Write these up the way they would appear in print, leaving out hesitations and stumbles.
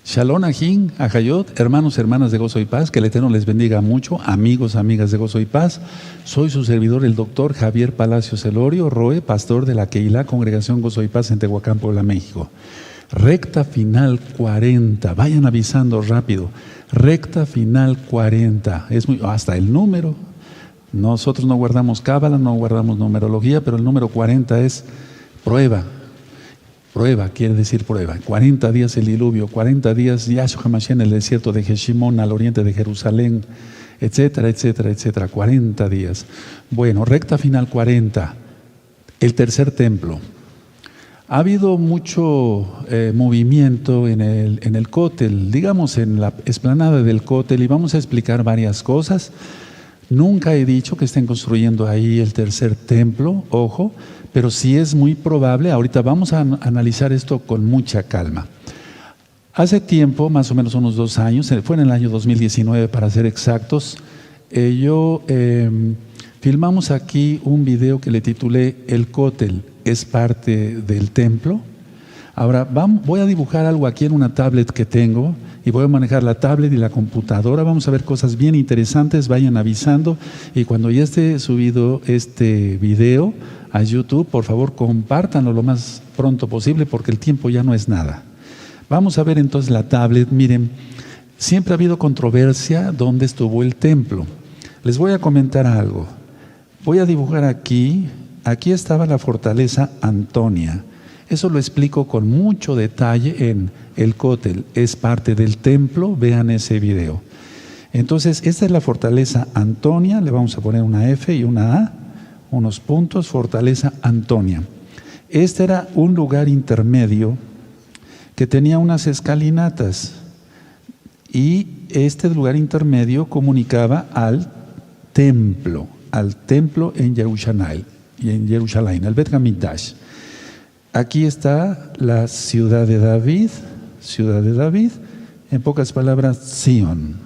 Shalom Ajín, Ajayot, hermanos, hermanas de Gozo y Paz, que el Eterno les bendiga mucho, amigos, amigas de Gozo y Paz. Soy su servidor, el doctor Javier Palacios Elorio Roe, pastor de la Keilah, Congregación Gozo y Paz en Tehuacán, Puebla, México. Recta final 40, vayan avisando rápido. Recta final 40, hasta el número. Nosotros no guardamos cábala, no guardamos numerología, pero el número 40 es prueba. Prueba, quiere decir prueba. 40 días el diluvio, 40 días Yahshua HaMashiach en el desierto de Jeshimón al oriente de Jerusalén, etcétera, etcétera, etcétera. 40 días. Bueno, recta final 40, el tercer templo. Ha habido mucho movimiento en el Cótel, digamos en la explanada del Cótel, y vamos a explicar varias cosas. Nunca he dicho que estén construyendo ahí el tercer templo, ojo, pero sí es muy probable. Ahorita vamos a analizar esto con mucha calma. Hace tiempo, más o menos unos 2 años, fue en el año 2019 para ser exactos, filmamos aquí un video que le titulé El Cótel es parte del templo. Ahora voy a dibujar algo aquí en una tablet que tengo y voy a manejar la tablet y la computadora. Vamos a ver cosas bien interesantes, vayan avisando, y cuando ya esté subido este video a YouTube, por favor compártanlo lo más pronto posible porque el tiempo ya no es nada. Vamos a ver entonces la tablet. Miren, siempre ha habido controversia dónde estuvo el templo. Les voy a comentar algo. Voy a dibujar aquí estaba la fortaleza Antonia. Eso lo explico con mucho detalle en el Cótel, es parte del templo, vean ese video. Entonces, esta es la fortaleza Antonia, le vamos a poner una F y una A, unos puntos, fortaleza Antonia. Este era un lugar intermedio que tenía unas escalinatas, y este lugar intermedio comunicaba al templo en Jerusalén, al Bet Hamikdash. Aquí está la ciudad de David, en pocas palabras, Sion.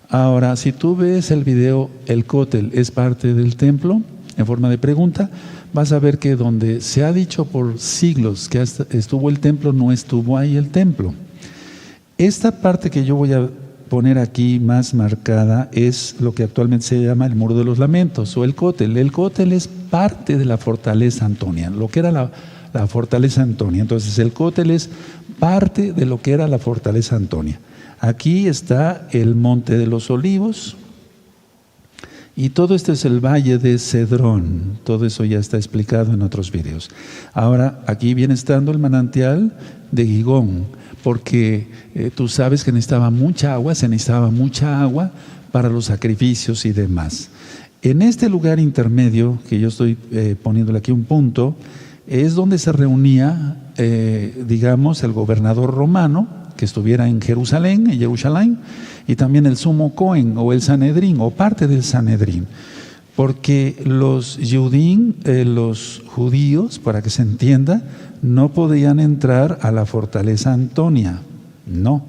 Ahora, si tú ves el video, el Cótel es parte del templo, en forma de pregunta, vas a ver que donde se ha dicho por siglos que estuvo el templo, no estuvo ahí el templo. Esta parte que yo voy a poner aquí más marcada es lo que actualmente se llama el Muro de los Lamentos o el Cótel. El Cótel es parte de la fortaleza Antonia, lo que era la fortaleza Antonia. Entonces el Cótel es parte de lo que era la fortaleza Antonia. Aquí está el Monte de los Olivos, y todo esto es el Valle de Cedrón. Todo eso ya está explicado en otros videos. Ahora, aquí viene estando el manantial de Gigón, porque tú sabes que se necesitaba mucha agua para los sacrificios y demás. En este lugar intermedio, que yo estoy poniéndole aquí un punto, es donde se reunía, digamos, el gobernador romano, que estuviera en Jerusalén, y también el sumo Cohen o el Sanedrín o parte del Sanedrín, porque los judíos, para que se entienda, no podían entrar a la fortaleza Antonia, no,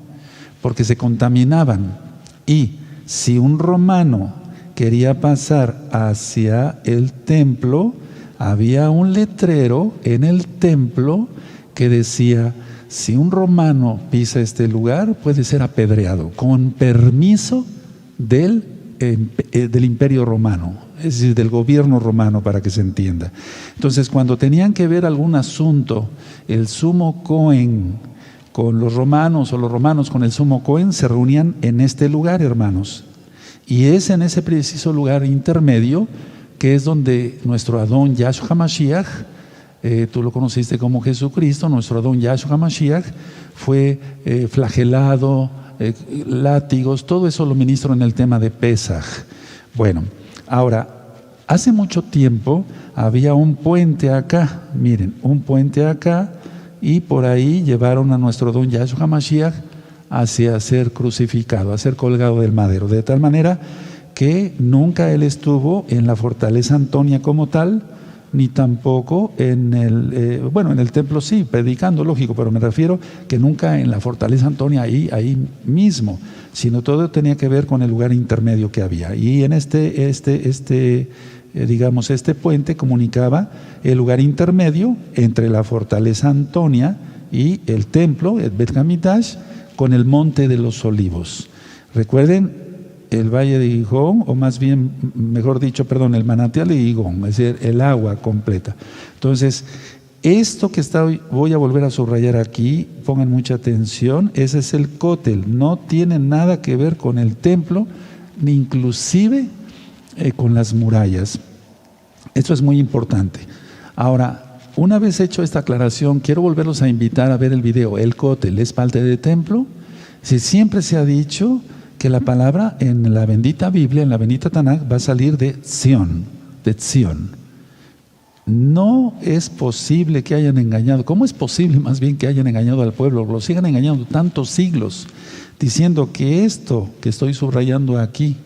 porque se contaminaban. Y si un romano quería pasar hacia el templo, había un letrero en el templo que decía: si un romano pisa este lugar, puede ser apedreado, con permiso del imperio romano, es decir, del gobierno romano, para que se entienda. Entonces, cuando tenían que ver algún asunto, el sumo Cohen con los romanos o los romanos con el sumo Cohen, se reunían en este lugar, hermanos. Y es en ese preciso lugar intermedio que es donde nuestro Adón Yahshua HaMashiach, tú lo conociste como Jesucristo, nuestro Adón Yahshua HaMashiach, fue flagelado, látigos, todo eso lo ministro en el tema de Pesaj. Bueno, ahora, hace mucho tiempo había un puente acá, miren, un puente acá, y por ahí llevaron a nuestro Adón Yahshua HaMashiach hacia ser crucificado, a ser colgado del madero, de tal manera que nunca él estuvo en la fortaleza Antonia como tal, ni tampoco en el templo sí, predicando, lógico, pero me refiero que nunca en la fortaleza Antonia ahí mismo, sino todo tenía que ver con el lugar intermedio que había. Y en este puente comunicaba el lugar intermedio entre la fortaleza Antonia y el templo, el Bet Hamikdash, con el monte de los olivos. Recuerden, el valle de Gihón, o más bien, mejor dicho, perdón, el manantial de Gihón, es decir, el agua completa. Entonces, esto que voy a volver a subrayar aquí, pongan mucha atención, ese es el cótel, no tiene nada que ver con el templo, ni inclusive con las murallas. Esto es muy importante. Ahora, una vez hecho esta aclaración, quiero volverlos a invitar a ver el video. El cótel es parte del templo. Si siempre se ha dicho que la palabra en la bendita Biblia, en la bendita Tanaj, va a salir de Sion, de Sion. No es posible que hayan engañado. ¿Cómo es posible más bien que hayan engañado al pueblo? Lo sigan engañando tantos siglos, diciendo que esto que estoy subrayando aquí,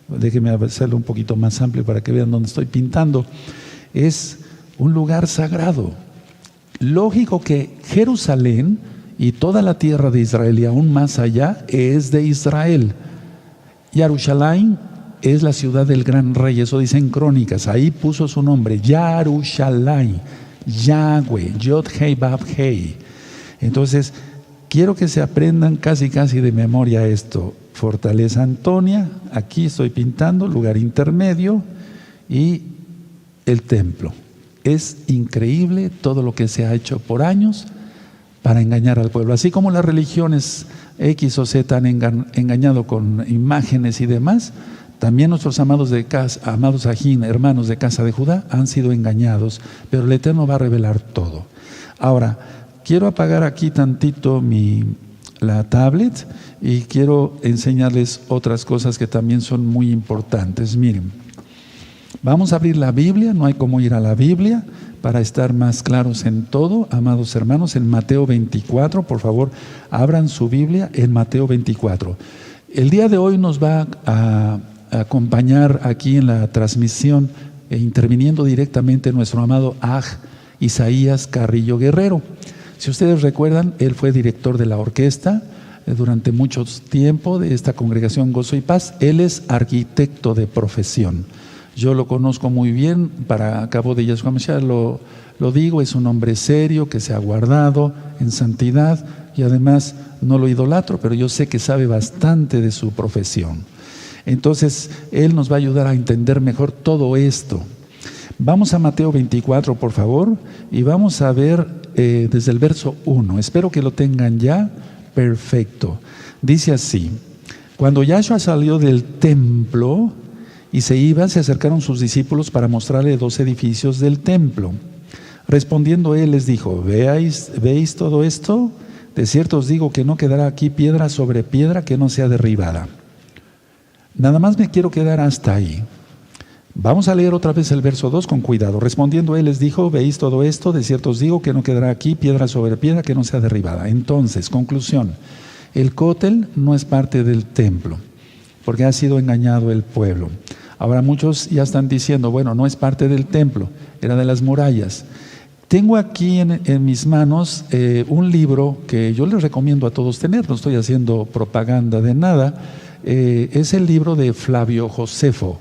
déjenme hacerlo un poquito más amplio para que vean dónde estoy pintando, es un lugar sagrado. Lógico que Jerusalén y toda la tierra de Israel y aún más allá es de Israel. Yarushalayim es la ciudad del gran rey, eso dice en Crónicas, ahí puso su nombre, Yarushalayim, Yahweh, Yod Hei Bab Hei. Entonces, quiero que se aprendan casi de memoria esto. Fortaleza Antonia, aquí estoy pintando, lugar intermedio, y el templo. Es increíble todo lo que se ha hecho por años para engañar al pueblo. Así como las religiones X o Z han engañado con imágenes y demás, también nuestros amados ajín, hermanos de casa de Judá, han sido engañados, pero el Eterno va a revelar todo. Ahora, quiero apagar aquí tantito la tablet y quiero enseñarles otras cosas que también son muy importantes. Miren, vamos a abrir la Biblia, no hay cómo ir a la Biblia para estar más claros en todo, amados hermanos, en Mateo 24, por favor, abran su Biblia en Mateo 24. El día de hoy nos va a acompañar aquí en la transmisión, interviniendo directamente nuestro amado Isaías Carrillo Guerrero. Si ustedes recuerdan, él fue director de la orquesta durante mucho tiempo de esta congregación Gozo y Paz. Él es arquitecto de profesión. Yo lo conozco muy bien, para cabo de Yahshua Mashiach lo digo, es un hombre serio que se ha guardado en santidad y además no lo idolatro, pero yo sé que sabe bastante de su profesión. Entonces, él nos va a ayudar a entender mejor todo esto. Vamos a Mateo 24, por favor, y vamos a ver desde el verso 1. Espero que lo tengan ya perfecto. Dice así: cuando Yahshua salió del templo y se iba, se acercaron sus discípulos para mostrarle 2 edificios del templo. Respondiendo él les dijo: ¿Veis todo esto? De cierto os digo que no quedará aquí piedra sobre piedra que no sea derribada. Nada más me quiero quedar hasta ahí. Vamos a leer otra vez el verso 2 con cuidado. Respondiendo él les dijo: ¿Veis todo esto? De cierto os digo que no quedará aquí piedra sobre piedra que no sea derribada. Entonces, conclusión, el cótel no es parte del templo, porque ha sido engañado el pueblo. Ahora muchos ya están diciendo, bueno, no es parte del templo, era de las murallas. Tengo aquí en mis manos un libro que yo les recomiendo a todos tener, no estoy haciendo propaganda de nada. Es el libro de Flavio Josefo,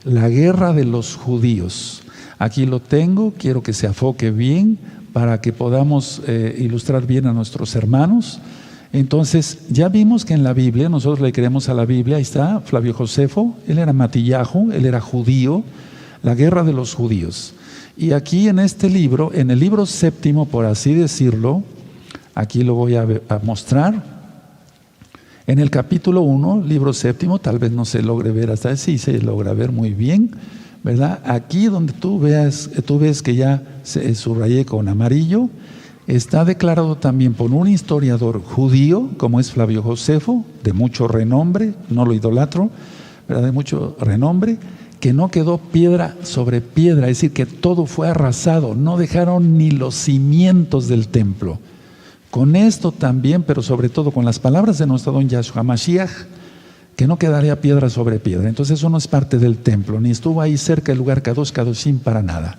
La guerra de los judíos. Aquí lo tengo, quiero que se enfoque bien para que podamos ilustrar bien a nuestros hermanos. Entonces, ya vimos que en la Biblia, nosotros le creemos a la Biblia, ahí está Flavio Josefo, él era Matillahu, él era judío, la guerra de los judíos. Y aquí en este libro, en el libro 7, por así decirlo, aquí lo voy a mostrar, en el capítulo 1, libro 7, tal vez no se logre ver hasta sí, se logra ver muy bien, ¿verdad? Aquí donde tú ves que ya se subrayé con amarillo, está declarado también por un historiador judío, como es Flavio Josefo, de mucho renombre, no lo idolatro, ¿verdad? De mucho renombre, que no quedó piedra sobre piedra, es decir, que todo fue arrasado, no dejaron ni los cimientos del templo. Con esto también, pero sobre todo con las palabras de nuestro don Yahshua Mashiach, que no quedaría piedra sobre piedra. Entonces eso no es parte del templo, ni estuvo ahí cerca del lugar Kadosh Kadoshim para nada.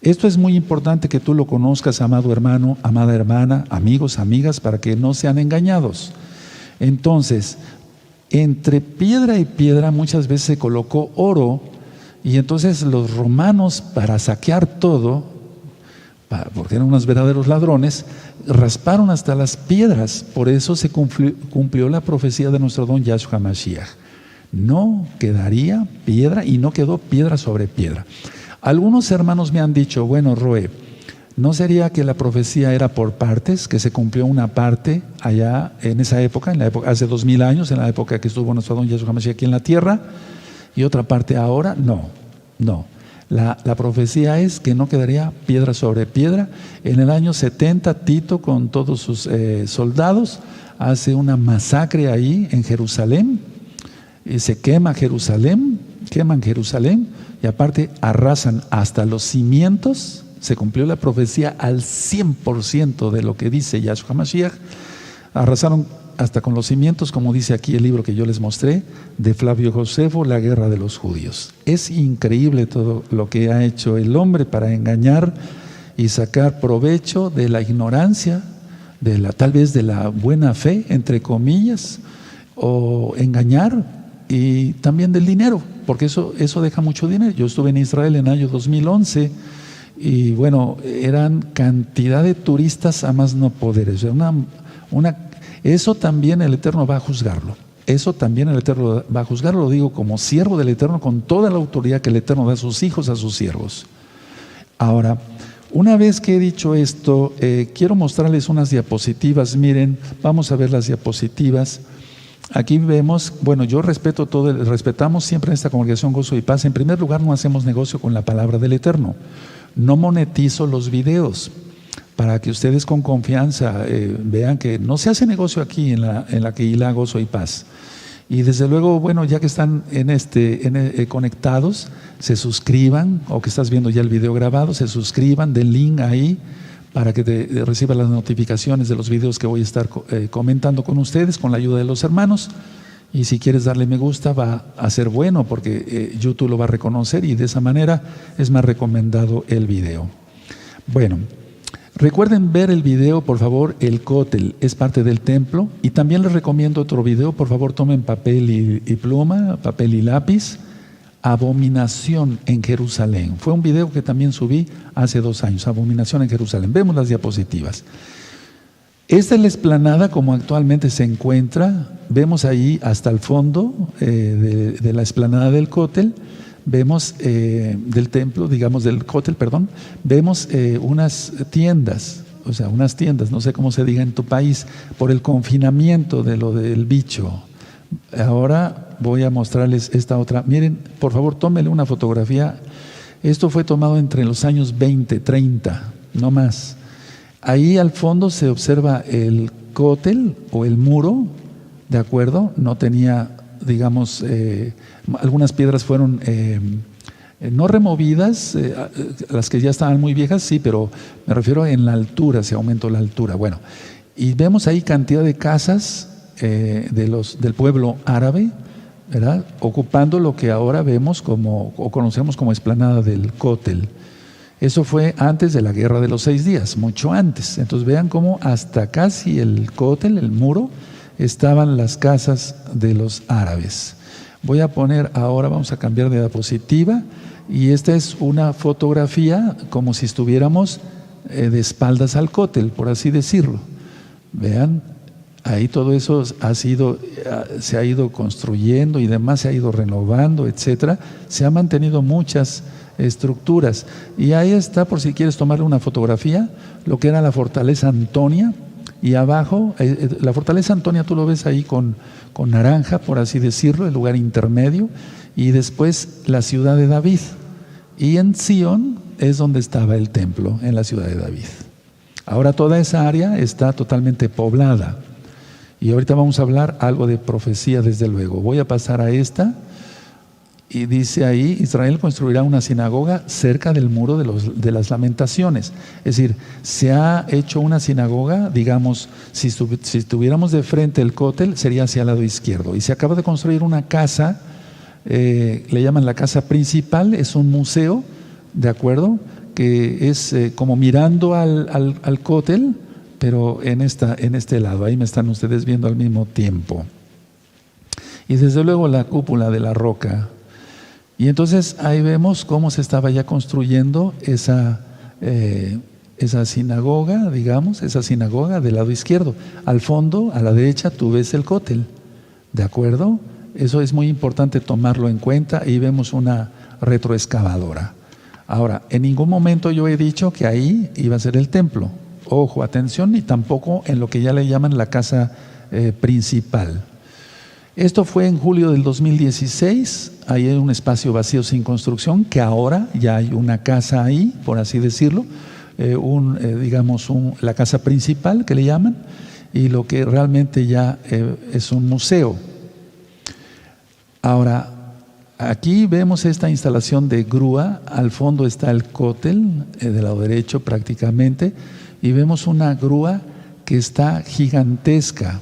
Esto es muy importante que tú lo conozcas, amado hermano, amada hermana, amigos, amigas, para que no sean engañados. Entonces, entre piedra y piedra muchas veces se colocó oro, y entonces los romanos, para saquear todo, porque eran unos verdaderos ladrones, rasparon hasta las piedras. Por eso se cumplió la profecía de nuestro don Yahshua Mashiach. No quedaría piedra, y no quedó piedra sobre piedra. Algunos hermanos me han dicho, bueno, Roe, ¿no sería que la profecía era por partes, que se cumplió una parte allá en esa época, hace 2000 años, en la época que estuvo nuestro don Yahshua Mashiach aquí en la tierra, y otra parte ahora? No. La profecía es que no quedaría piedra sobre piedra. En el año 70, Tito con todos sus soldados hace una masacre ahí en Jerusalén, y se queman Jerusalén, y aparte arrasan hasta los cimientos. Se cumplió la profecía al 100% de lo que dice Yahshua Mashiach. Arrasaron hasta con los cimientos, como dice aquí el libro que yo les mostré, de Flavio Josefo, La guerra de los judíos. Es increíble todo lo que ha hecho el hombre para engañar y sacar provecho de la ignorancia, tal vez de la buena fe, entre comillas, o engañar, y también del dinero, porque eso deja mucho dinero. Yo estuve en Israel en el año 2011, y bueno, eran cantidad de turistas a más no poder. Eso también el Eterno va a juzgarlo. Lo digo como siervo del Eterno, con toda la autoridad que el Eterno da a sus hijos, a sus siervos. Ahora, una vez que he dicho esto, quiero mostrarles unas diapositivas. Miren, vamos a ver las diapositivas. Aquí vemos, bueno, yo respetamos siempre en esta congregación Gozo y Paz. En primer lugar, no hacemos negocio con la palabra del Eterno. No monetizo los videos, para que ustedes con confianza vean que no se hace negocio aquí en la Kehilá Gozo y Paz. Y desde luego, bueno, ya que están conectados, se suscriban, o que estás viendo ya el video grabado, se suscriban, den link ahí para que te reciban las notificaciones de los videos que voy a estar comentando con ustedes, con la ayuda de los hermanos. Y si quieres darle me gusta, va a ser bueno, porque YouTube lo va a reconocer, y de esa manera es más recomendado el video. Bueno, recuerden ver el video, por favor. El Kotel es parte del templo, y también les recomiendo otro video. Por favor, tomen papel y pluma, papel y lápiz. Abominación en Jerusalén. Fue un video que también subí hace 2 años. Abominación en Jerusalén. Vemos las diapositivas. Esta es la explanada como actualmente se encuentra. Vemos ahí hasta el fondo de la explanada del Kotel. Vemos del templo, digamos del Kotel, perdón. Vemos unas tiendas, no sé cómo se diga en tu país, por el confinamiento de lo del bicho. Ahora voy a mostrarles esta otra. Miren, por favor, tómenle una fotografía. Esto fue tomado entre los años 20, 30, no más. Ahí al fondo se observa el Kotel o el muro, ¿de acuerdo? No tenía, digamos, algunas piedras fueron no removidas, las que ya estaban muy viejas, sí, pero me refiero en la altura, se aumentó la altura. Bueno, y vemos ahí cantidad de casas del pueblo árabe, ¿verdad? Ocupando lo que ahora vemos o conocemos como explanada del Kotel. Eso fue antes de la Guerra de los 6 días, mucho antes. Entonces vean cómo hasta casi el Kotel, el muro, estaban las casas de los árabes. Voy a poner ahora, vamos a cambiar de diapositiva, y esta es una fotografía como si estuviéramos de espaldas al Kotel, por así decirlo. Vean, ahí todo eso se ha ido construyendo y demás, se ha ido renovando, etcétera. Se han mantenido muchas estructuras, y ahí está, por si quieres tomarle una fotografía, lo que era la fortaleza Antonia. Y abajo, la fortaleza Antonia tú lo ves ahí con naranja, por así decirlo, el lugar intermedio, y después la ciudad de David. Y en Sion es donde estaba el templo, en la ciudad de David. Ahora toda esa área está totalmente poblada. Y ahorita vamos a hablar algo de profecía, desde luego. Voy a pasar a esta. Y dice ahí, Israel construirá una sinagoga cerca del muro de las lamentaciones. Es decir, se ha hecho una sinagoga, digamos, si estuviéramos de frente el Kotel, sería hacia el lado izquierdo. Y se acaba de construir una casa, le llaman la casa principal, es un museo, ¿de acuerdo? Que es como mirando al Kotel, pero en este lado. Ahí me están ustedes viendo al mismo tiempo. Y desde luego la cúpula de la roca. Y entonces ahí vemos cómo se estaba ya construyendo esa sinagoga, digamos, esa sinagoga del lado izquierdo. Al fondo, a la derecha, tú ves el cótel. ¿De acuerdo? Eso es muy importante tomarlo en cuenta y vemos una retroexcavadora. Ahora, en ningún momento yo he dicho que ahí iba a ser el templo. Ojo, atención, ni tampoco en lo que ya le llaman la casa principal. Esto fue en julio del 2016, ahí hay un espacio vacío sin construcción, que ahora ya hay una casa ahí, por así decirlo, la casa principal que le llaman, y lo que realmente ya es un museo. Ahora, aquí vemos esta instalación de grúa, al fondo está el cótel, del lado derecho prácticamente, y vemos una grúa que está gigantesca,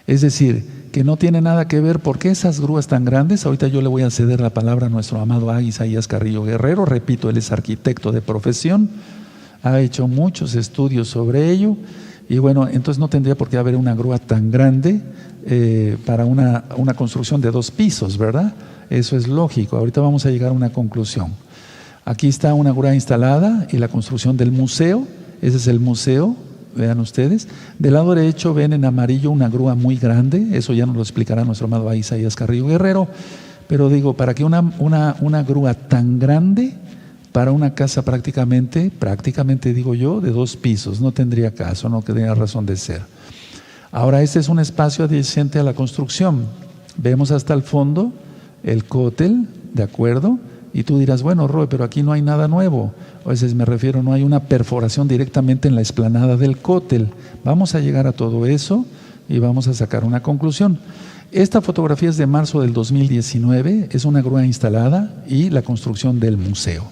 es decir, que no tiene nada que ver. ¿Por qué esas grúas tan grandes? Ahorita yo le voy a ceder la palabra a nuestro amado Isaías Carrillo Guerrero. Repito, él es arquitecto de profesión, ha hecho muchos estudios sobre ello, y bueno, entonces no tendría por qué haber una grúa tan grande para una construcción de 2 pisos, ¿verdad? Eso es lógico. Ahorita vamos a llegar a una conclusión. Aquí está una grúa instalada y la construcción del museo. Ese es el museo. Vean ustedes, del lado derecho ven en amarillo una grúa muy grande, eso ya nos lo explicará nuestro amado Isaías Carrillo Guerrero, pero digo, para que una grúa tan grande para una casa prácticamente digo yo, de 2 pisos, no tendría caso, no tendría razón de ser. Ahora, este es un espacio adyacente a la construcción, vemos hasta el fondo el cótel, ¿de acuerdo? Y tú dirás, bueno, Roy, pero aquí no hay nada nuevo. A veces me refiero, no hay una perforación directamente en la explanada del cótel. Vamos a llegar a todo eso y vamos a sacar una conclusión. Esta fotografía es de marzo del 2019, es una grúa instalada y la construcción del museo.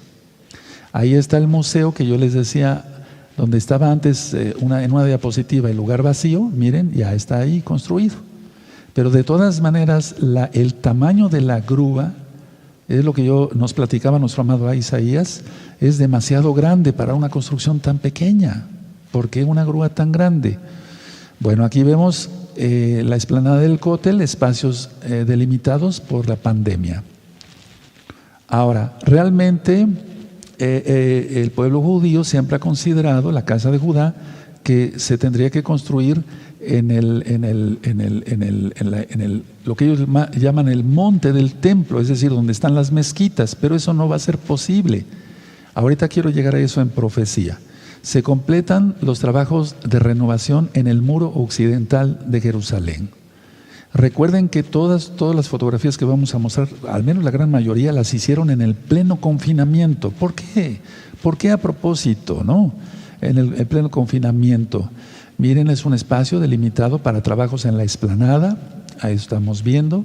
Ahí está el museo que yo les decía, donde estaba antes en una diapositiva el lugar vacío, miren, ya está ahí construido. Pero de todas maneras, el tamaño de la grúa, es lo que nos platicaba nuestro amado Isaías, es demasiado grande para una construcción tan pequeña. ¿Por qué una grúa tan grande? Bueno, aquí vemos la explanada del cótel, espacios delimitados por la pandemia. Ahora, realmente el pueblo judío siempre ha considerado la casa de Judá que se tendría que construir lo que ellos llaman el monte del templo, es decir, donde están las mezquitas, pero eso no va a ser posible. Ahorita quiero llegar a eso en profecía. Se completan los trabajos de renovación en el muro occidental de Jerusalén. Recuerden que todas las fotografías que vamos a mostrar, al menos la gran mayoría, las hicieron en el pleno confinamiento. ¿Por qué? ¿Por qué a propósito, no? En el pleno confinamiento. Miren, es un espacio delimitado para trabajos en la explanada, ahí estamos viendo.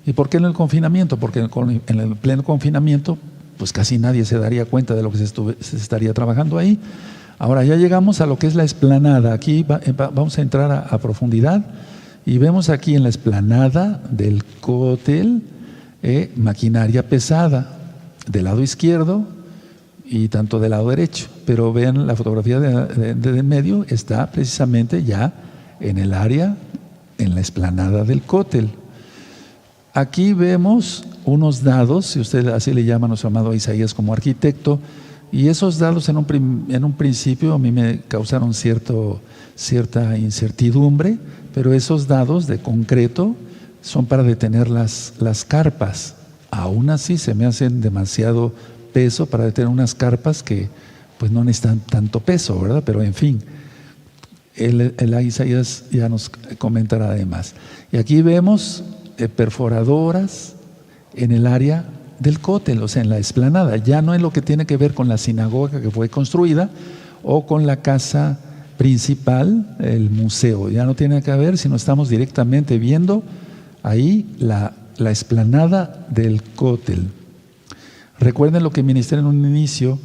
¿Y por qué en el confinamiento? Porque en el pleno confinamiento, pues casi nadie se daría cuenta de lo que se estaría trabajando ahí. Ahora ya llegamos a lo que es la explanada. Aquí vamos a entrar a profundidad y vemos aquí en la explanada del cótel maquinaria pesada del lado izquierdo y tanto del lado derecho, pero vean la fotografía de en medio, está precisamente ya en el área, en la explanada del cótel. Aquí vemos unos dados, si usted así le llama a nuestro amado Isaías como arquitecto, y esos dados en un principio a mí me causaron cierta incertidumbre, pero esos dados de concreto son para detener las carpas. Aún así se me hacen demasiado peso para detener unas carpas que pues no necesitan tanto peso, ¿verdad? Pero en fin, el Isaías ya nos comentará además. Y aquí vemos perforadoras en el área del cótel, o sea, en la explanada. Ya no es lo que tiene que ver con la sinagoga que fue construida o con la casa principal, el museo. Ya no tiene que ver, sino estamos directamente viendo ahí la explanada del cótel. Recuerden lo que ministré en un inicio,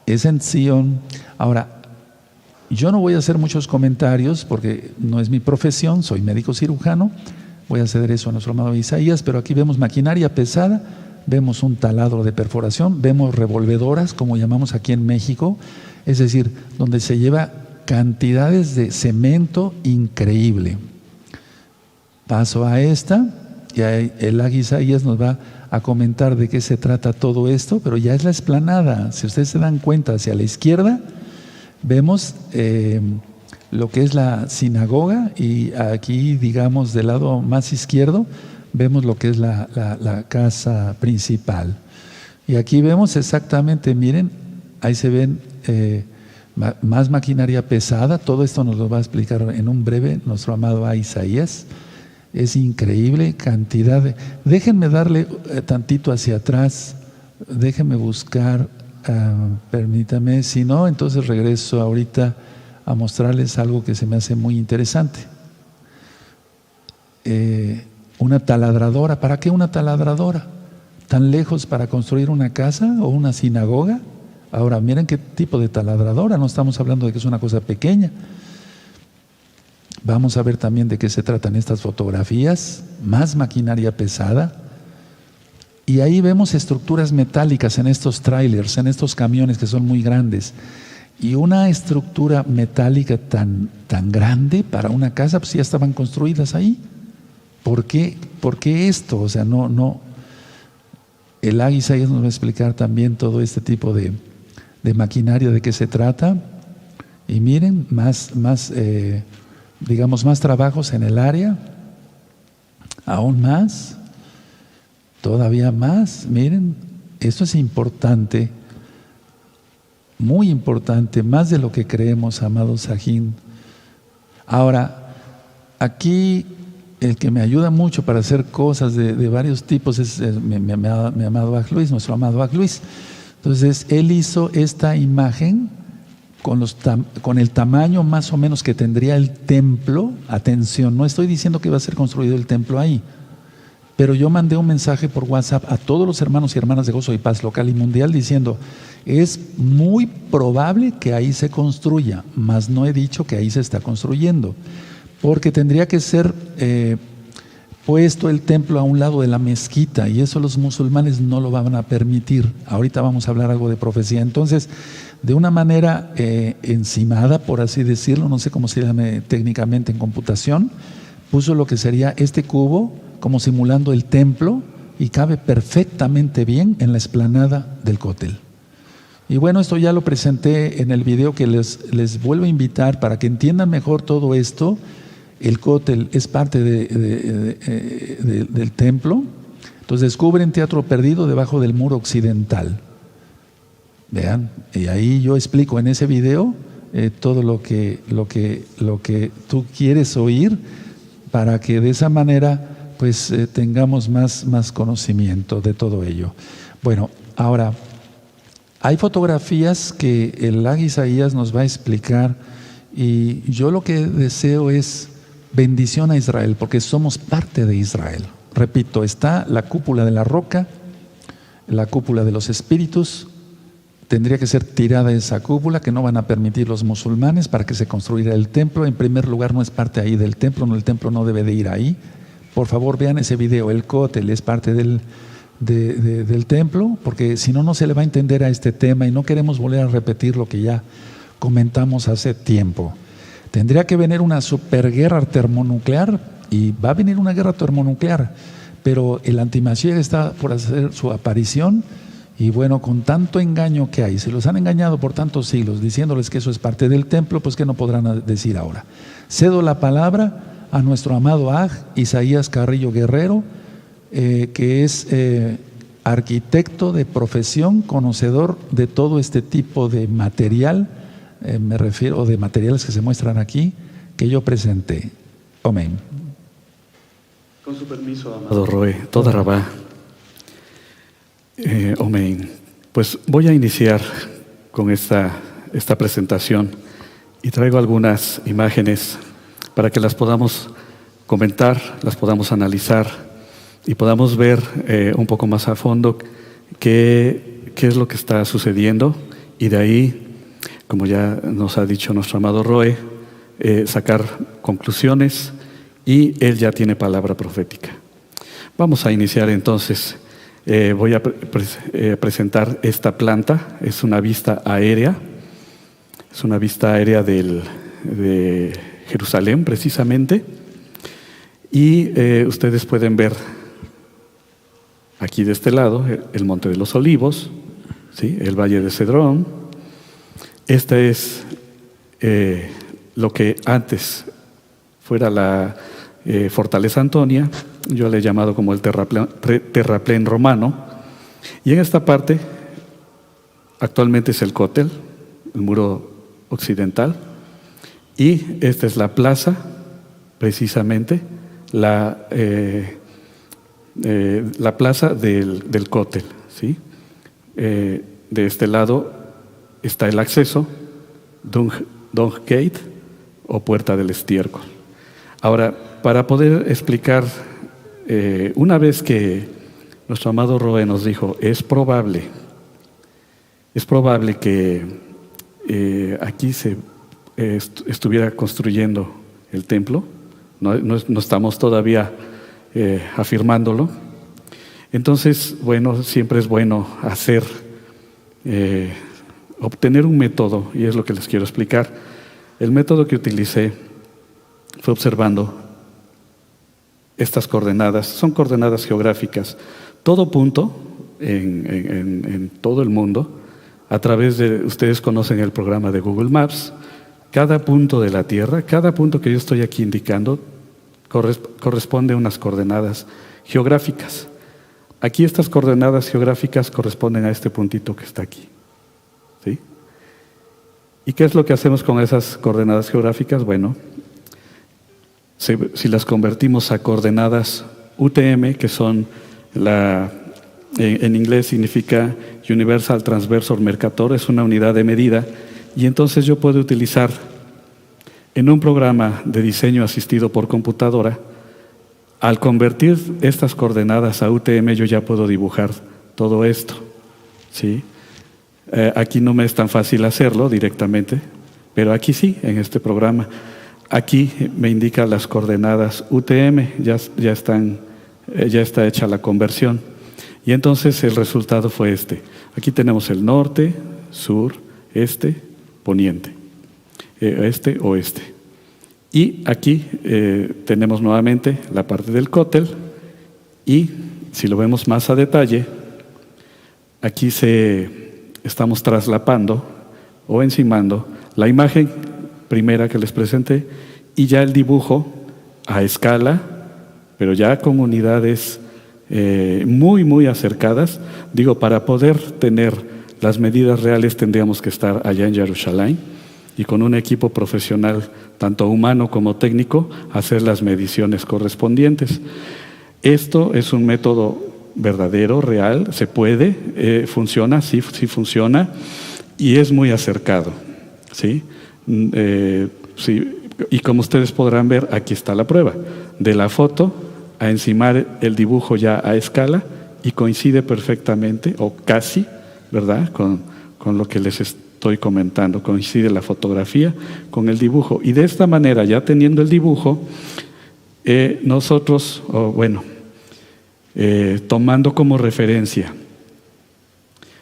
es en Sion. Ahora, yo no voy a hacer muchos comentarios porque no es mi profesión, soy médico cirujano, voy a ceder eso a nuestro amado Isaías, pero aquí vemos maquinaria pesada, vemos un taladro de perforación, vemos revolvedoras, como llamamos aquí en México, es decir, donde se lleva cantidades de cemento increíble. Paso a esta, y el Isaías nos va a comentar de qué se trata todo esto, pero ya es la explanada. Si ustedes se dan cuenta, hacia la izquierda vemos lo que es la sinagoga y aquí, digamos, del lado más izquierdo, vemos lo que es la casa principal. Y aquí vemos exactamente, miren, ahí se ven más maquinaria pesada. Todo esto nos lo va a explicar en un breve nuestro amado Isaías. Es increíble cantidad de... Déjenme darle tantito hacia atrás, déjenme buscar, permítame, si no, entonces regreso ahorita a mostrarles algo que se me hace muy interesante. Una taladradora. ¿Para qué una taladradora? ¿Tan lejos para construir una casa o una sinagoga? Ahora, miren qué tipo de taladradora, no estamos hablando de que es una cosa pequeña. Vamos a ver también de qué se tratan estas fotografías, más maquinaria pesada. Y ahí vemos estructuras metálicas en estos trailers, en estos camiones que son muy grandes. Y una estructura metálica tan grande para una casa, pues ya estaban construidas ahí. ¿Por qué esto? O sea, no. El Isaías nos va a explicar también todo este tipo de maquinaria, de qué se trata. Y miren, digamos, más trabajos en el área, aún más, todavía más. Miren, esto es importante, muy importante, más de lo que creemos, amados Sajín. Ahora, aquí el que me ayuda mucho para hacer cosas de varios tipos es mi amado Bach Luis, nuestro amado Bach Luis. Entonces, él hizo esta imagen con el tamaño más o menos que tendría el templo. Atención, no estoy diciendo que iba a ser construido el templo ahí, pero yo mandé un mensaje por WhatsApp a todos los hermanos y hermanas de Gozo y Paz local y mundial diciendo, es muy probable que ahí se construya, mas no he dicho que ahí se está construyendo, porque tendría que ser puesto el templo a un lado de la mezquita, y eso los musulmanes no lo van a permitir. Ahorita vamos a hablar algo de profecía. Entonces, de una manera encimada, por así decirlo, no sé cómo se llame técnicamente en computación, puso lo que sería este cubo como simulando el templo y cabe perfectamente bien en la explanada del cótel. Y bueno, esto ya lo presenté en el video que les vuelvo a invitar para que entiendan mejor todo esto. El cótel es parte del templo. Entonces descubren Teatro Perdido debajo del muro occidental. Vean, y ahí yo explico en ese video todo lo que tú quieres oír, para que de esa manera pues tengamos más conocimiento de todo ello. Bueno, ahora hay fotografías que el Isaías nos va a explicar, y yo lo que deseo es bendición a Israel, porque somos parte de Israel. Repito, está la cúpula de la roca, la cúpula de los espíritus. Tendría que ser tirada esa cúpula, que no van a permitir los musulmanes, para que se construya el templo. En primer lugar, no es parte ahí del templo, el templo no debe de ir ahí. Por favor, vean ese video, el cótel es parte del templo, porque si no, no se le va a entender a este tema, y no queremos volver a repetir lo que ya comentamos hace tiempo. Tendría que venir una superguerra termonuclear, y va a venir una guerra termonuclear, pero el antimashiach está por hacer su aparición. Y bueno, con tanto engaño que hay, se los han engañado por tantos siglos, diciéndoles que eso es parte del templo, pues que no podrán decir ahora. Cedo la palabra a nuestro amado Isaías Carrillo Guerrero, que es arquitecto de profesión, conocedor de todo este tipo de material, me refiero de materiales que se muestran aquí, que yo presenté. Amén. Con su permiso, amado Roe, toda Rabá. Amén. Pues voy a iniciar con esta presentación, y traigo algunas imágenes para que las podamos comentar, las podamos analizar y podamos ver un poco más a fondo qué es lo que está sucediendo, y de ahí, como ya nos ha dicho nuestro amado Roe, sacar conclusiones, y él ya tiene palabra profética. Vamos a iniciar entonces. Voy a presentar esta planta. Es una vista aérea. Es una vista aérea de Jerusalén, precisamente. Y ustedes pueden ver aquí de este lado el Monte de los Olivos, ¿sí? El Valle de Cedrón. Esta es lo que antes fuera la Fortaleza Antonia, yo le he llamado como el terraplén romano, y en esta parte actualmente es el cótel, el muro occidental, y esta es la plaza, precisamente, la plaza del cótel, ¿sí? De este lado está el acceso, Dung Gate o Puerta del Estiércol. Ahora, para poder explicar, una vez que nuestro amado Roe nos dijo, es probable que aquí se estuviera construyendo el templo, no estamos todavía afirmándolo. Entonces, bueno, siempre es bueno obtener un método, y es lo que les quiero explicar. El método que utilicé fue observando estas coordenadas, son coordenadas geográficas. Todo punto en todo el mundo, a través de, ustedes conocen el programa de Google Maps, cada punto de la Tierra, cada punto que yo estoy aquí indicando, corresponde a unas coordenadas geográficas. Aquí estas coordenadas geográficas corresponden a este puntito que está aquí, ¿sí? ¿Y qué es lo que hacemos con esas coordenadas geográficas? Bueno, si las convertimos a coordenadas UTM, que son en inglés significa Universal Transversal Mercator, es una unidad de medida, y entonces yo puedo utilizar en un programa de diseño asistido por computadora, al convertir estas coordenadas a UTM, yo ya puedo dibujar todo esto, ¿sí? Aquí no me es tan fácil hacerlo directamente, pero aquí sí, en este programa. Aquí me indica las coordenadas UTM, ya está hecha la conversión. Y entonces el resultado fue este. Aquí tenemos el norte, sur, este, poniente, este, oeste. Y aquí tenemos nuevamente la parte del cótel, y si lo vemos más a detalle, aquí estamos traslapando o encimando la imagen primera que les presenté y ya el dibujo a escala, pero ya con unidades muy, muy acercadas. Digo, para poder tener las medidas reales tendríamos que estar allá en Jerusalén y con un equipo profesional, tanto humano como técnico, hacer las mediciones correspondientes. Esto es un método verdadero, real, se puede, funciona, sí funciona, y es muy acercado, ¿sí? Sí. Y como ustedes podrán ver, aquí está la prueba. De la foto a encimar el dibujo ya a escala, y coincide perfectamente, o casi, ¿verdad?, con lo que les estoy comentando. Coincide la fotografía con el dibujo. Y de esta manera, ya teniendo el dibujo, nosotros, tomando como referencia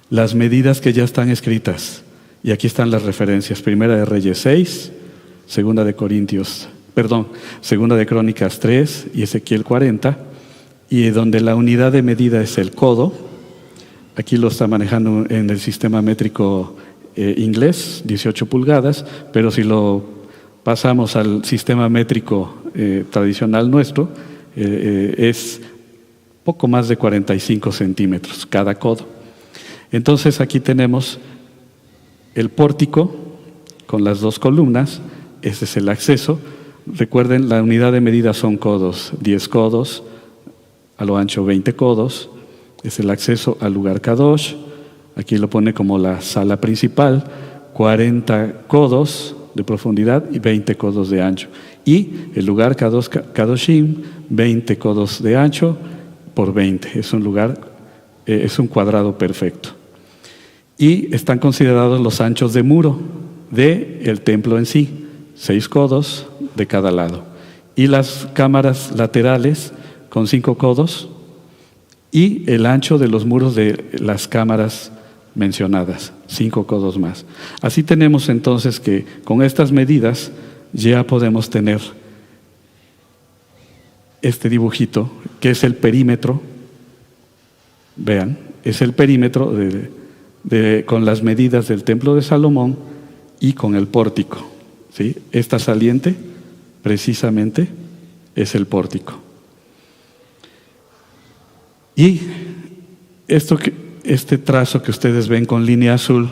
las medidas que ya están escritas, y aquí están las referencias: Primera de Reyes 6, Segunda de Crónicas 3 y Ezequiel 40, y donde la unidad de medida es el codo. Aquí lo está manejando en el sistema métrico inglés, 18 pulgadas, pero si lo pasamos al sistema métrico tradicional nuestro, es poco más de 45 centímetros cada codo. Entonces aquí tenemos el pórtico con las dos columnas. Este es el acceso. Recuerden, la unidad de medida son codos, 10 codos, a lo ancho 20 codos. Es el acceso al lugar Kadosh. Aquí lo pone como la sala principal, 40 codos de profundidad y 20 codos de ancho. Y el lugar Kadoshim, 20 codos de ancho por 20. Es un cuadrado perfecto. Y están considerados los anchos de muro del templo en sí, 6 codos de cada lado. Y las cámaras laterales con 5 codos, y el ancho de los muros de las cámaras mencionadas, 5 codos más. Así tenemos entonces que con estas medidas ya podemos tener este dibujito, que es el perímetro. Vean, es el perímetro con las medidas del templo de Salomón y con el pórtico, ¿sí? Esta saliente, precisamente, es el pórtico. Y este trazo que ustedes ven con línea azul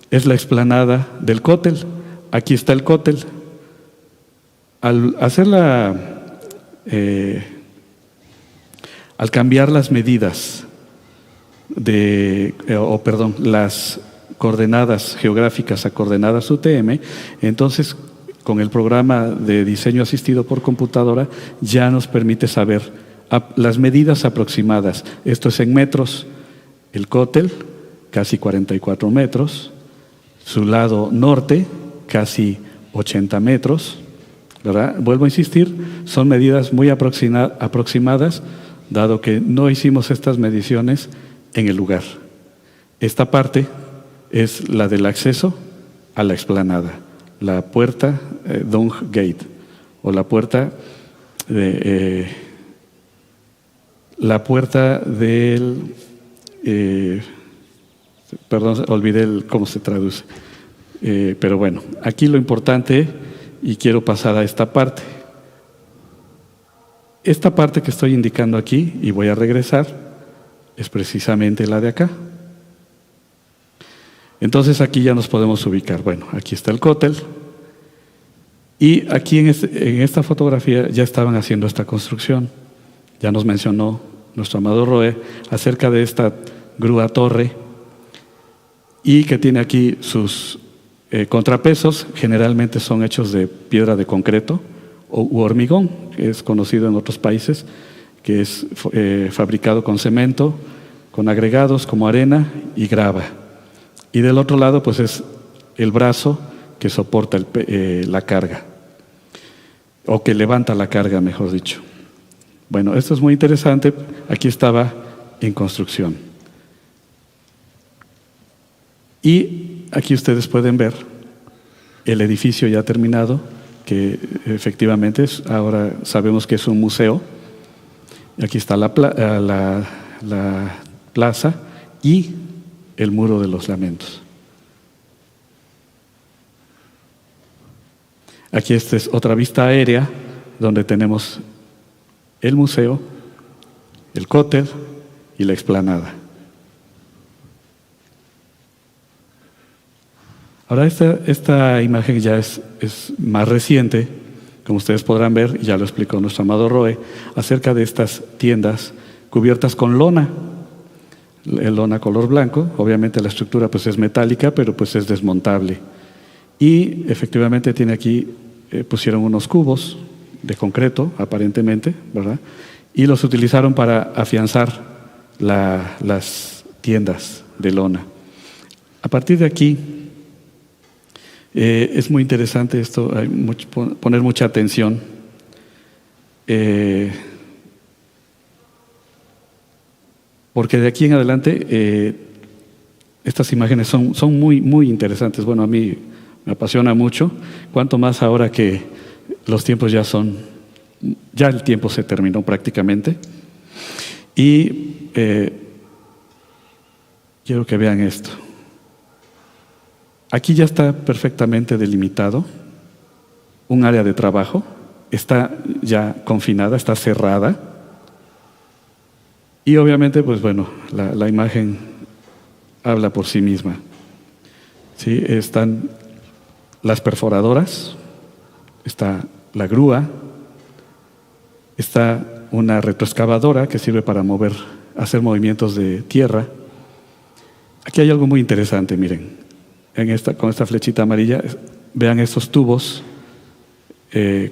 es la explanada del cótel. Aquí está el cótel. Al cambiar las medidas las coordenadas geográficas a coordenadas UTM, entonces con el programa de diseño asistido por computadora ya nos permite saber las medidas aproximadas. Esto es en metros. El cótel, casi 44 metros. Su lado norte, casi 80 metros. ¿Verdad? Vuelvo a insistir, son medidas muy aproximadas, dado que no hicimos estas mediciones en el lugar. Esta parte es la del acceso a la explanada, la puerta Dung Gate, o la puerta del... perdón, olvidé cómo se traduce. Pero bueno, aquí lo importante, y quiero pasar a esta parte. Esta parte que estoy indicando aquí, y voy a regresar, es precisamente la de acá. Entonces aquí ya nos podemos ubicar. Bueno, aquí está el cótel. Y aquí en esta fotografía ya estaban haciendo esta construcción. Ya nos mencionó nuestro amado Roe acerca de esta grúa torre, y que tiene aquí sus contrapesos. Generalmente son hechos de piedra de concreto u hormigón, que es conocido en otros países, que es fabricado con cemento, con agregados como arena y grava. Y del otro lado pues es el brazo que soporta la carga, o que levanta la carga, mejor dicho. Bueno, esto es muy interesante. Aquí estaba en construcción. Y aquí ustedes pueden ver el edificio ya terminado, que efectivamente ahora sabemos que es un museo. Aquí está la plaza y el Muro de los Lamentos. Aquí esta es otra vista aérea donde tenemos el museo, el cótel y la explanada. Ahora esta imagen ya es más reciente, como ustedes podrán ver, ya lo explicó nuestro amado Roe, acerca de estas tiendas cubiertas con lona. Lona color blanco. Obviamente la estructura pues es metálica, pero pues es desmontable. Y efectivamente tiene aquí, pusieron unos cubos de concreto, aparentemente, ¿verdad? Y los utilizaron para afianzar las tiendas de lona. A partir de aquí, es muy interesante esto, hay poner mucha atención. Porque de aquí en adelante estas imágenes son muy, muy interesantes. Bueno, a mí me apasiona mucho, cuanto más ahora que los tiempos ya el tiempo se terminó prácticamente. Y quiero que vean esto. Aquí ya está perfectamente delimitado un área de trabajo, está ya confinada, está cerrada. Y obviamente, pues bueno, la imagen habla por sí misma. ¿Sí? Están las perforadoras, está la grúa, está una retroexcavadora que sirve para hacer movimientos de tierra. Aquí hay algo muy interesante, miren. Con esta flechita amarilla, vean estos tubos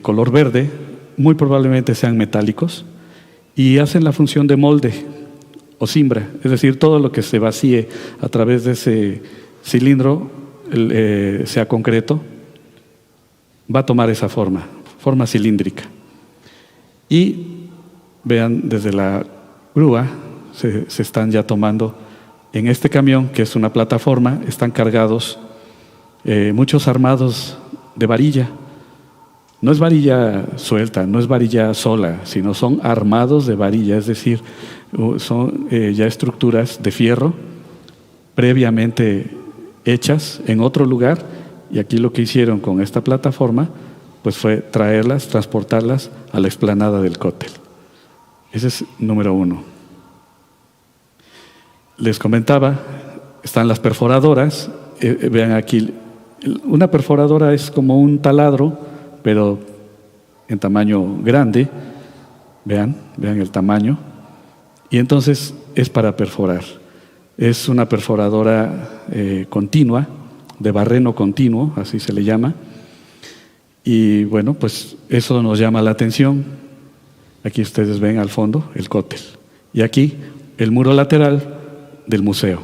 color verde, muy probablemente sean metálicos, y hacen la función de molde o cimbra, es decir, todo lo que se vacíe a través de ese cilindro, sea concreto, va a tomar esa forma cilíndrica. Y vean, desde la grúa se están ya tomando. En este camión, que es una plataforma, están cargados muchos armados de varilla. No es varilla suelta, no es varilla sola, sino son armados de varilla, es decir, son ya estructuras de fierro previamente hechas en otro lugar y aquí lo que hicieron con esta plataforma pues fue traerlas, transportarlas a la explanada del cóctel. Ese es número 1. Les comentaba, están las perforadoras. Vean aquí, una perforadora es como un taladro, pero en tamaño grande. Vean el tamaño. Y entonces es para perforar. Es una perforadora continua, de barreno continuo, así se le llama. Y bueno, pues eso nos llama la atención. Aquí ustedes ven al fondo el cóctel. Y aquí el muro lateral del museo.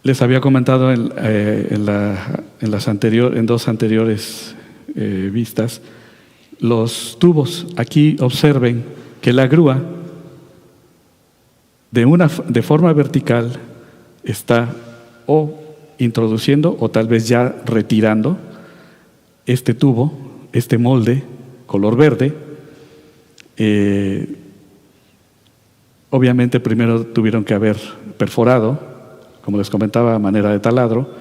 Les había comentado en dos anteriores vistas los tubos. Aquí observen que la grúa de forma vertical está o introduciendo o tal vez ya retirando este tubo, este molde color verde. Obviamente primero tuvieron que haber perforado, como les comentaba, a manera de taladro,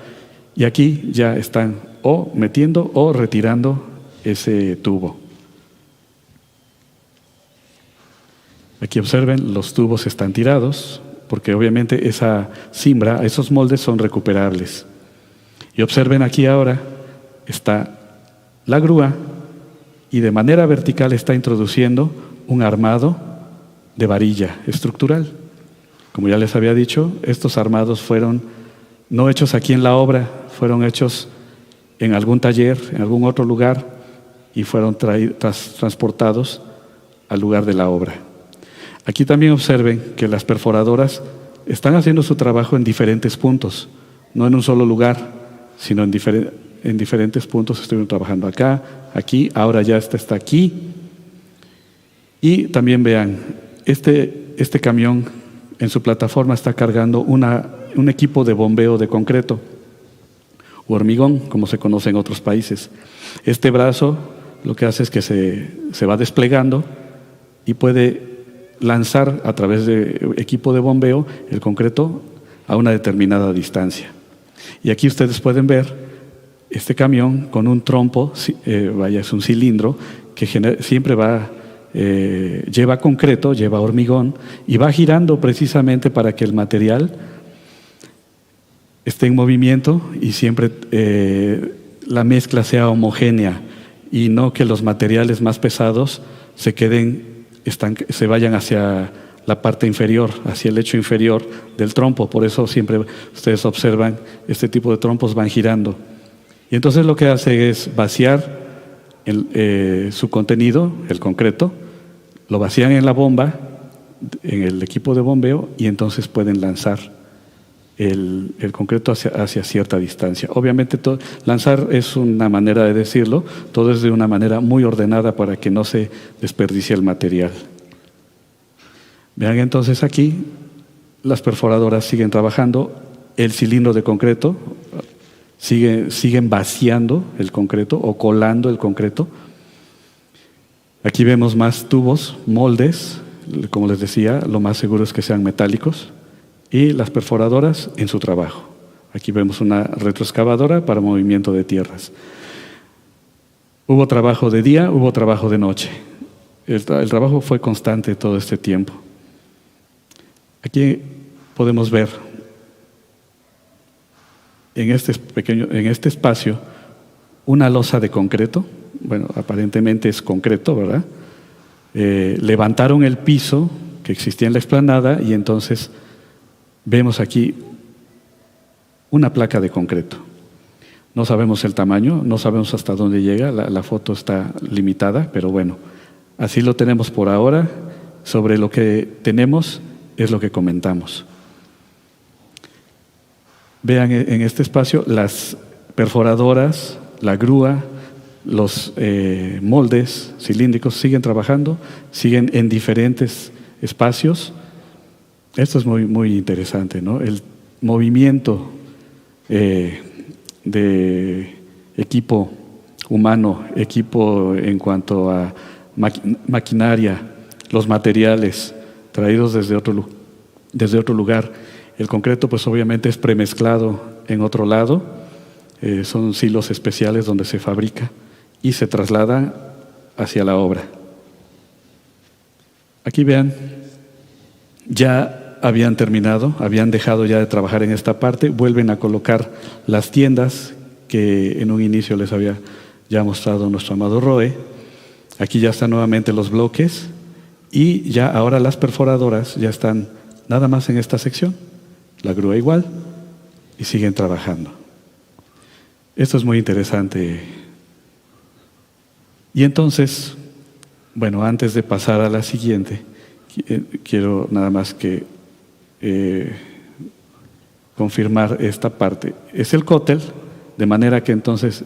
y aquí ya están o metiendo o retirando ese tubo. Aquí observen, los tubos están tirados, porque obviamente esa cimbra, esos moldes son recuperables. Y observen aquí ahora, está la grúa y de manera vertical está introduciendo un armado de varilla estructural. Como ya les había dicho, estos armados fueron no hechos aquí en la obra, fueron hechos en algún taller, en algún otro lugar, y fueron transportados al lugar de la obra. Aquí también observen que las perforadoras están haciendo su trabajo en diferentes puntos, no en un solo lugar, sino en diferentes puntos. Estuvieron trabajando acá, aquí, ahora ya está aquí. Y también vean, este camión en su plataforma está cargando un equipo de bombeo de concreto o hormigón, como se conoce en otros países. Este brazo lo que hace es que se va desplegando y puede lanzar a través de equipo de bombeo el concreto a una determinada distancia. Y aquí ustedes pueden ver este camión con un trompo, es un cilindro que siempre lleva concreto, lleva hormigón y va girando precisamente para que el material esté en movimiento y siempre la mezcla sea homogénea y no que los materiales más pesados se vayan hacia la parte inferior, hacia el lecho inferior del trompo. Por eso siempre ustedes observan este tipo de trompos van girando. Y entonces lo que hace es vaciar su contenido, el concreto, lo vacían en la bomba, en el equipo de bombeo, y entonces pueden lanzar el concreto hacia cierta distancia. Obviamente lanzar es una manera de decirlo, todo es de una manera muy ordenada para que no se desperdicie el material. Vean entonces aquí, las perforadoras siguen trabajando, el cilindro de concreto, siguen vaciando el concreto o colando el concreto. Aquí vemos más tubos, moldes, como les decía, lo más seguro es que sean metálicos, y las perforadoras en su trabajo. Aquí vemos una retroexcavadora para movimiento de tierras. Hubo trabajo de día, hubo trabajo de noche. El trabajo fue constante todo este tiempo. Aquí podemos ver en este espacio una losa de concreto. Bueno, aparentemente es concreto, ¿verdad? Levantaron el piso que existía en la explanada y entonces vemos aquí una placa de concreto. No sabemos el tamaño, no sabemos hasta dónde llega, la foto está limitada, pero bueno, así lo tenemos por ahora. Sobre lo que tenemos es lo que comentamos. Vean en este espacio las perforadoras, la grúa, los moldes cilíndricos siguen trabajando, siguen en diferentes espacios. Esto es muy, muy interesante, ¿no? El movimiento de equipo humano, equipo en cuanto a maquinaria, los materiales traídos desde otro lugar El concreto pues obviamente es premezclado en otro lado, son silos especiales donde se fabrica y se traslada hacia la obra. Aquí vean, ya habían terminado, habían dejado ya de trabajar en esta parte, vuelven a colocar las tiendas que en un inicio les había ya mostrado nuestro amado Roe. Aquí ya están nuevamente los bloques y ya ahora las perforadoras ya están nada más en esta sección, la grúa igual y siguen trabajando. Esto es muy interesante. Y entonces, bueno, antes de pasar a la siguiente, quiero nada más que confirmar esta parte. Es el cótel, de manera que entonces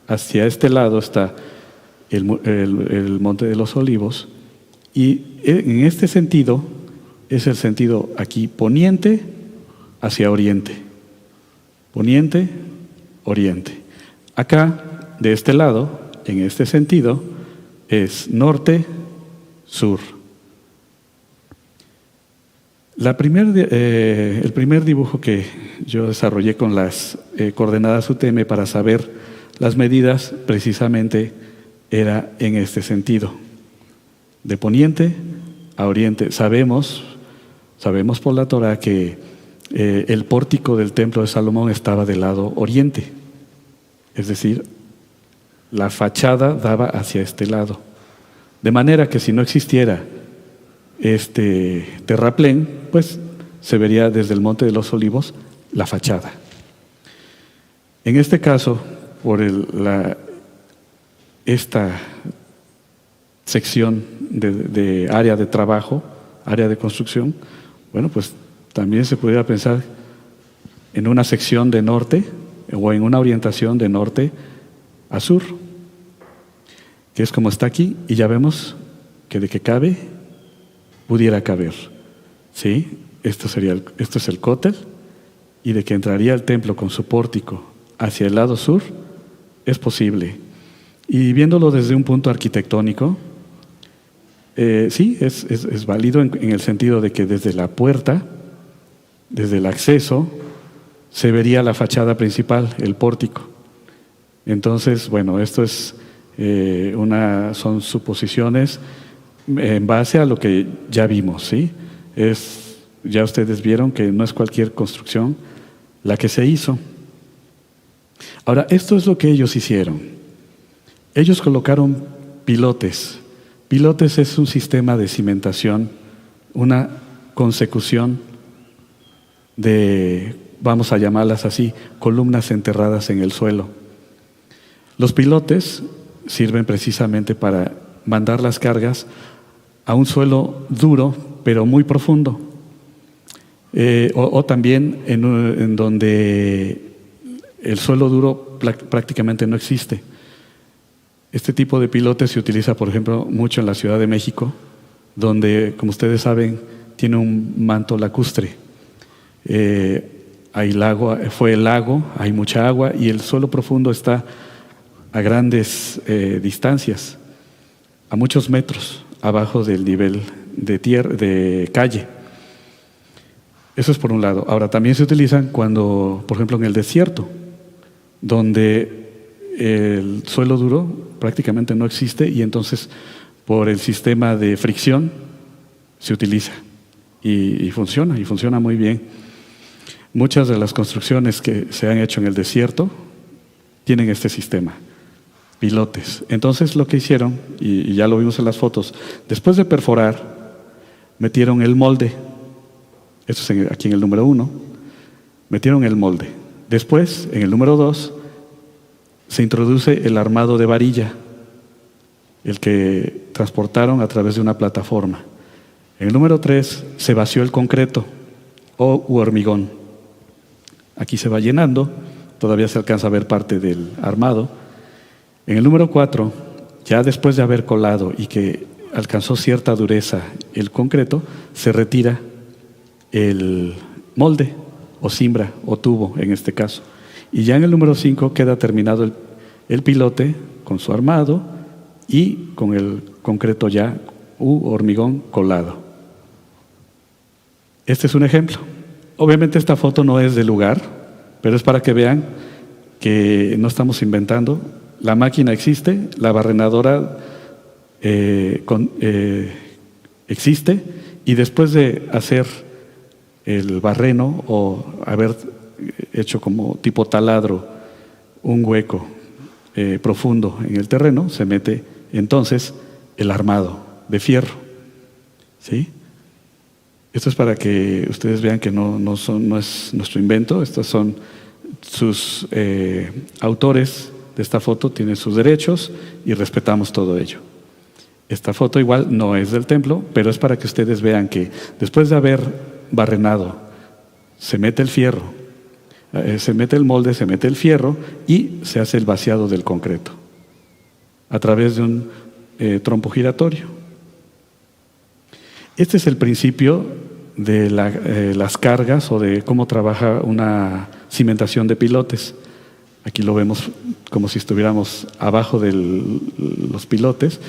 hacia este lado está el Monte de los Olivos, y en este sentido es el sentido aquí poniente hacia oriente. Poniente, oriente. Acá, de este lado, en este sentido, es norte, sur. El primer dibujo que yo desarrollé con las coordenadas UTM para saber las medidas, precisamente era en este sentido, de poniente a oriente. Sabemos por la Torah que el pórtico del templo de Salomón estaba del lado oriente, es decir, la fachada daba hacia este lado, de manera que si no existiera este terraplén, pues se vería desde el Monte de los Olivos la fachada. En este caso, por esta sección de área de trabajo, área de construcción, bueno, pues también se pudiera pensar en una sección de norte o en una orientación de norte a sur, que es como está aquí, y ya vemos que de que cabe, pudiera caber. ¿Sí? Esto es el cótel, y de que entraría el templo con su pórtico hacia el lado sur, es posible. Y viéndolo desde un punto arquitectónico, sí, es válido en el sentido de que desde la puerta, desde el acceso, se vería la fachada principal, el pórtico. Entonces, bueno, esto es son suposiciones en base a lo que ya vimos, ¿sí? Ya ustedes vieron que no es cualquier construcción la que se hizo. Ahora, esto es lo que ellos hicieron. Ellos colocaron pilotes. Pilotes es un sistema de cimentación, una consecución de, vamos a llamarlas así, columnas enterradas en el suelo. Los pilotes sirven precisamente para mandar las cargas a un suelo duro, pero muy profundo. O también en donde el suelo duro prácticamente no existe. Este tipo de pilotes se utiliza, por ejemplo, mucho en la Ciudad de México, donde, como ustedes saben, tiene un manto lacustre. Hay lago, hay mucha agua y el suelo profundo está a grandes distancias, a muchos metros abajo del nivel de calle. Eso es por un lado. Ahora, también se utilizan cuando, por ejemplo, en el desierto, donde el suelo duro prácticamente no existe y entonces por el sistema de fricción se utiliza y funciona muy bien. Muchas de las construcciones que se han hecho en el desierto tienen este sistema, pilotes. Entonces lo que hicieron, y ya lo vimos en las fotos, después de perforar, metieron el molde. Esto es aquí en el número 1, metieron el molde. Después, en el número 2, se introduce el armado de varilla, el que transportaron a través de una plataforma. En el número 3 se vació el concreto u hormigón. Aquí se va llenando, todavía se alcanza a ver parte del armado. En el número 4, ya después de haber colado y que alcanzó cierta dureza el concreto, se retira el molde o cimbra o tubo en este caso. Y ya en el número 5 queda terminado el pilote con su armado y con el concreto ya u hormigón colado. Este es un ejemplo. Obviamente esta foto no es del lugar, pero es para que vean que no estamos inventando. La máquina existe, la barrenadora existe, y después de hacer el barreno o haber hecho como tipo taladro un hueco profundo en el terreno, se mete entonces el armado de fierro. ¿Sí? Esto es para que ustedes vean que no es nuestro invento. Estos son sus autores de esta foto, tienen sus derechos y respetamos todo ello. Esta foto igual no es del templo, pero es para que ustedes vean que después de haber barrenado, se mete el fierro, se mete el molde, se mete el fierro y se hace el vaciado del concreto a través de un trompo giratorio. Este es el principio de las cargas o de cómo trabaja una cimentación de pilotes. Aquí lo vemos como si estuviéramos abajo de los pilotes.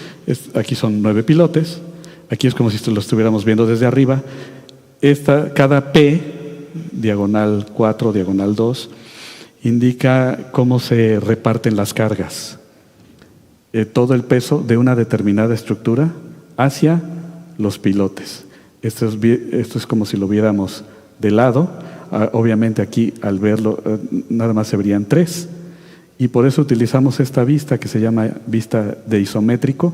Aquí son 9 pilotes. Aquí es como si lo estuviéramos viendo desde arriba. Cada P, diagonal 4, diagonal 2, indica cómo se reparten las cargas. Todo el peso de una determinada estructura hacia los pilotes. Esto es como si lo viéramos de lado. Obviamente aquí al verlo nada más se verían 3, y por eso utilizamos esta vista que se llama vista de isométrico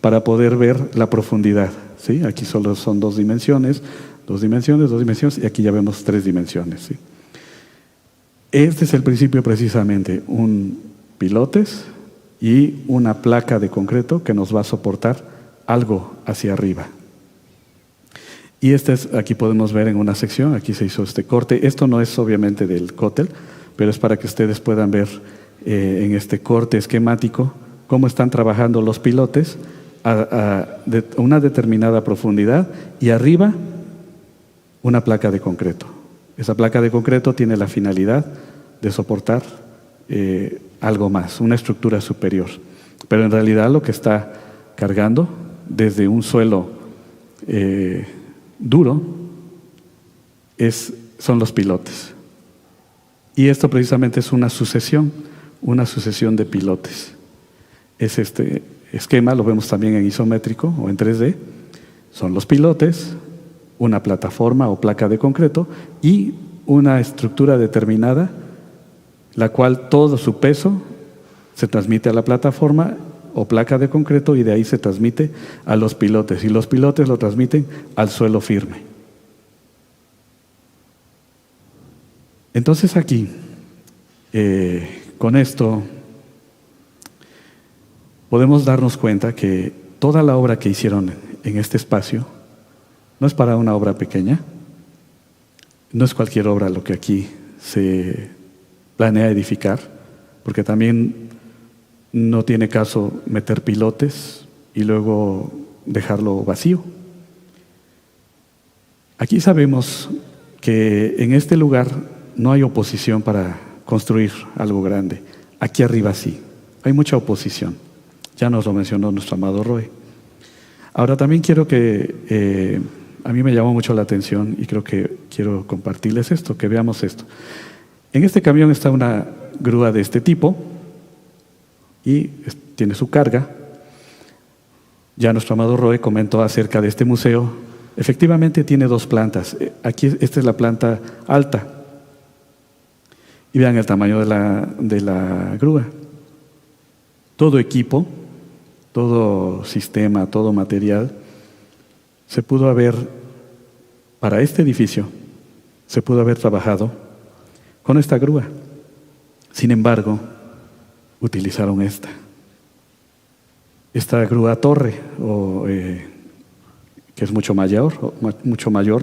para poder ver la profundidad. ¿Sí? Aquí solo son 2 dimensiones, 2 dimensiones, 2 dimensiones, y aquí ya vemos 3 dimensiones. ¿Sí? Este es el principio precisamente, un pilotes y una placa de concreto que nos va a soportar algo hacia arriba. Y aquí podemos ver en una sección, aquí se hizo este corte. Esto no es obviamente del cótel, pero es para que ustedes puedan ver en este corte esquemático cómo están trabajando los pilotes a una determinada profundidad y arriba una placa de concreto. Esa placa de concreto tiene la finalidad de soportar algo más, una estructura superior. Pero en realidad lo que está cargando desde un suelo duro son los pilotes. Y esto precisamente es una sucesión de pilotes. Es este esquema, lo vemos también en isométrico o en 3D. Son los pilotes, una plataforma o placa de concreto y una estructura determinada, la cual todo su peso se transmite a la plataforma o placa de concreto, y de ahí se transmite a los pilotes, y los pilotes lo transmiten al suelo firme. Entonces aquí, con esto, podemos darnos cuenta que toda la obra que hicieron en este espacio no es para una obra pequeña, no es cualquier obra lo que aquí se planea edificar, porque también no tiene caso meter pilotes y luego dejarlo vacío. Aquí sabemos que en este lugar no hay oposición para construir algo grande. Aquí arriba sí, hay mucha oposición. Ya nos lo mencionó nuestro amado Roy. Ahora también quiero que, a mí me llamó mucho la atención y quiero compartirles esto, que veamos esto. En este camión está una grúa de este tipo y tiene su carga. Ya nuestro amado Roy comentó acerca de este museo. Efectivamente tiene 2 plantas. Aquí esta es la planta alta. Y vean el tamaño de la grúa. Todo equipo, todo sistema, todo material, se pudo haber, para este edificio, se pudo haber trabajado con esta grúa. Sin embargo, utilizaron esta grúa torre, que es mucho mayor,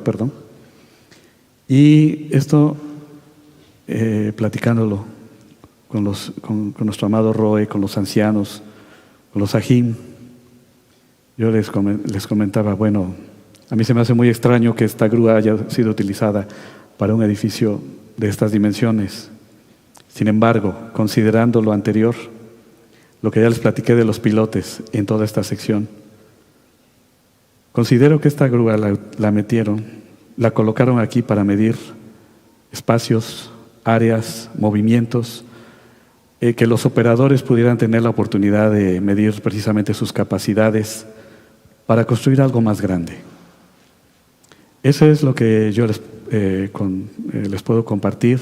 perdón. Y esto, platicándolo con nuestro amado Roy, con los ancianos, con los ajim, yo les comentaba, bueno, a mí se me hace muy extraño que esta grúa haya sido utilizada para un edificio de estas dimensiones. Sin embargo, considerando lo anterior, lo que ya les platiqué de los pilotes en toda esta sección, considero que esta grúa la metieron la colocaron aquí para medir espacios, áreas, movimientos, que los operadores pudieran tener la oportunidad de medir precisamente sus capacidades para construir algo más grande. Eso es lo que yo les puedo compartir.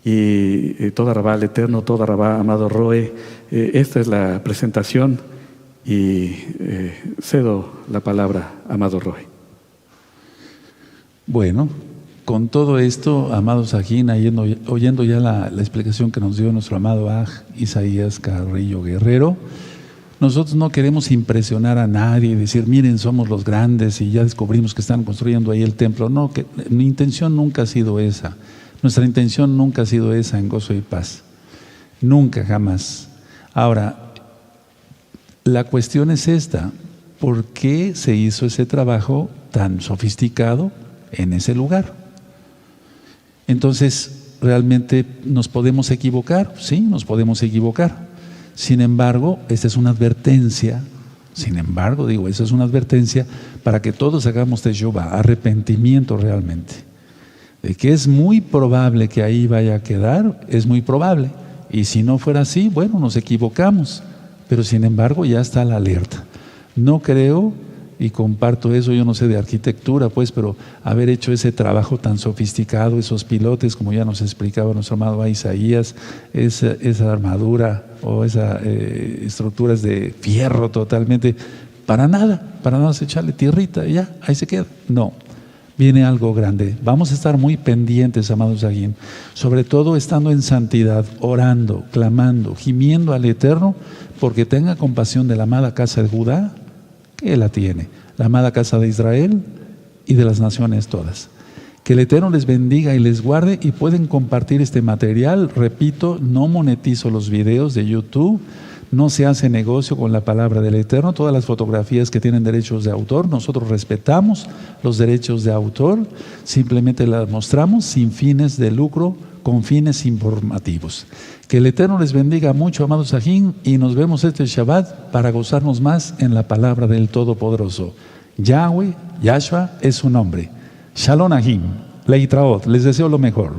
Y toda Rabá al Eterno, toda Rabá Amado Roe, esta es la presentación y cedo la palabra a Amado Roe. Bueno, con todo esto, amado Sajín, oyendo ya la explicación que nos dio nuestro amado Aj Isaías Carrillo Guerrero, nosotros no queremos impresionar a nadie y decir, miren, somos los grandes y ya descubrimos que están construyendo ahí el templo. No, que mi intención nunca ha sido esa. Nuestra intención nunca ha sido esa en Gozo y Paz. Nunca, jamás. Ahora, la cuestión es esta: ¿por qué se hizo ese trabajo tan sofisticado en ese lugar? Entonces, ¿realmente nos podemos equivocar? Sí, nos podemos equivocar. Sin embargo, esta es una advertencia. Esa es una advertencia para que todos hagamos teshuvá, arrepentimiento realmente. De que es muy probable que ahí vaya a quedar, es muy probable. Y si no fuera así, bueno, nos equivocamos. Pero sin embargo, ya está la alerta. No creo, y comparto eso, yo no sé de arquitectura, pues, pero haber hecho ese trabajo tan sofisticado, esos pilotes, como ya nos explicaba nuestro amado Isaías, esa armadura o esas estructuras de fierro totalmente, para nada se echarle tierrita y ya, ahí se queda. No. Viene algo grande. Vamos a estar muy pendientes, amados Sajín, sobre todo estando en santidad, orando, clamando, gimiendo al Eterno, porque tenga compasión de la amada casa de Judá, que la tiene, la amada casa de Israel y de las naciones todas. Que el Eterno les bendiga y les guarde, y pueden compartir este material. Repito, no monetizo los videos de YouTube. No se hace negocio con la palabra del Eterno. Todas las fotografías que tienen derechos de autor, nosotros respetamos los derechos de autor, simplemente las mostramos sin fines de lucro, con fines informativos. Que el Eterno les bendiga mucho, amados Sajín, y nos vemos este Shabbat para gozarnos más en la palabra del Todopoderoso. Yahweh, Yahshua es su nombre. Shalom Ahim, Leitraot, les deseo lo mejor.